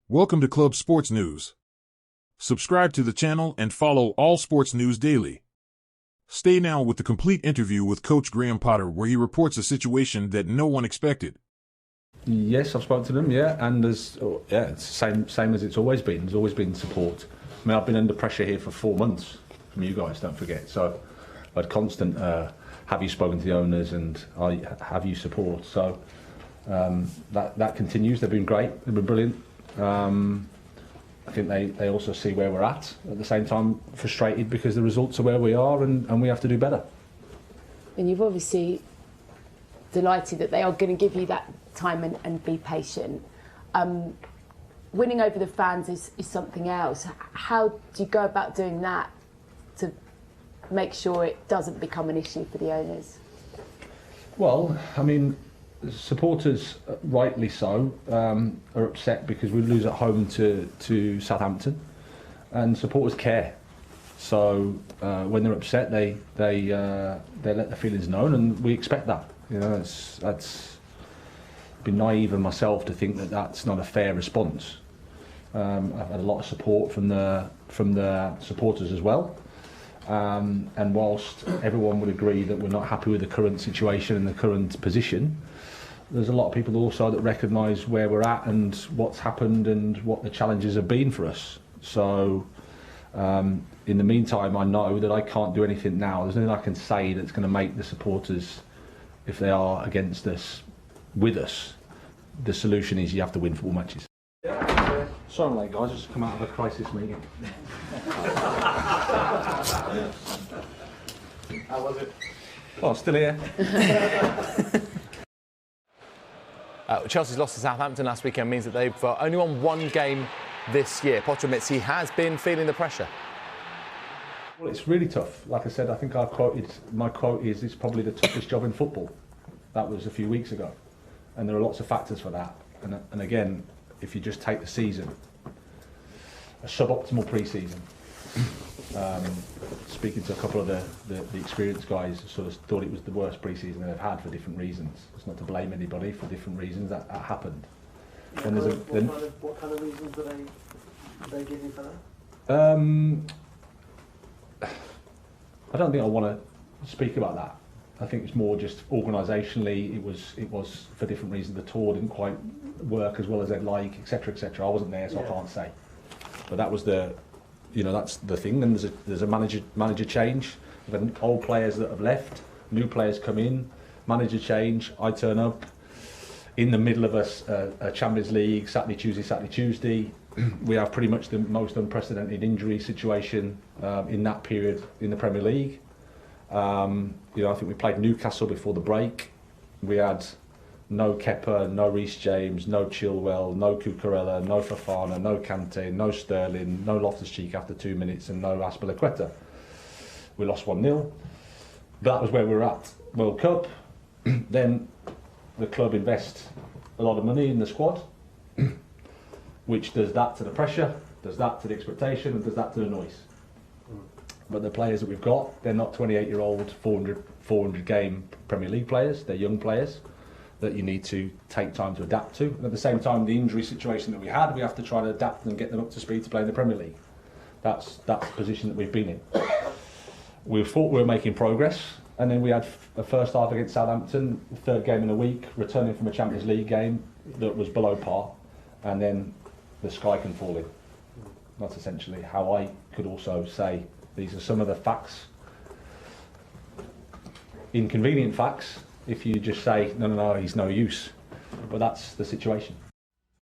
Welcome to Club Sports News. Subscribe to the channel and follow all sports news daily. Stay now with the complete interview with Coach Graham Potter, where he reports a situation that no one expected. Yes, I've spoken to them, and it's the same as it's always been. There's always been support. I mean, I've been under pressure here for 4 months from you guys, don't forget. So I've had constant, have you spoken to the owners and have you support? So that continues. They've been great, they've been brilliant. I think they also see where we're at the same time, frustrated because the results are where we are and we have to do better. And you've obviously delighted that they are going to give you that time and be patient. Winning over the fans is something else. How do you go about doing that to make sure it doesn't become an issue for the owners? Well, I mean, supporters, rightly so, are upset because we lose at home to Southampton, and supporters care. So when they're upset, they let their feelings known, and we expect that. You know, that's been naive of myself to think that that's not a fair response. I've had a lot of support from the supporters as well. And whilst everyone would agree that we're not happy with the current situation and the current position, there's a lot of people also that recognise where we're at and what's happened and what the challenges have been for us. So in the meantime, I know that I can't do anything now. There's nothing I can say that's going to make the supporters, if they are against us, with us. The solution is you have to win football matches. Sorry, mate, guys, just come out of a crisis meeting. How was it? Oh, still here. Chelsea's loss to Southampton last weekend means that they've only won one game this year. Potter admits he has been feeling the pressure. Well, it's really tough. Like I said, I think my quote is, it's probably the toughest job in football. That was a few weeks ago. And there are lots of factors for that. And again, if you just take the season, a suboptimal pre-season. Speaking to a couple of the experienced guys, sort of thought it was the worst pre-season they've had for different reasons. It's not to blame anybody, for different reasons that happened. What kind of reasons are they giving for that? I don't think I want to speak about that. I think it's more just organisationally, it was for different reasons. The tour didn't quite work as well as they'd like, etc., etc. I wasn't there, so I can't say. But that was that's the thing. And there's a manager change. We've had old players that have left, new players come in, manager change. I turn up in the middle of a Champions League, Saturday, Tuesday. We have pretty much the most unprecedented injury situation in that period in the Premier League. I think we played Newcastle before the break. We had no Kepa, no Reece James, no Chilwell, no Cucurella, no Fofana, no Kante, no Sterling, no Loftus-Cheek after 2 minutes, and no Azpilicueta. We lost 1-0. That was where we were at. World Cup. Then the club invest a lot of money in the squad, which does that to the pressure, does that to the expectation, and does that to the noise. But the players that we've got, they're not 28-year-old, 400 game Premier League players. They're young players that you need to take time to adapt to. And at the same time, the injury situation that we had, we have to try to adapt and get them up to speed to play in the Premier League. That's the position that we've been in. We thought we were making progress, and then we had a first half against Southampton, the third game in a week, returning from a Champions League game that was below par, and then the sky can fall in. That's essentially how I could also say these are some of the facts, inconvenient facts, if you just say, no, he's no use. But that's the situation.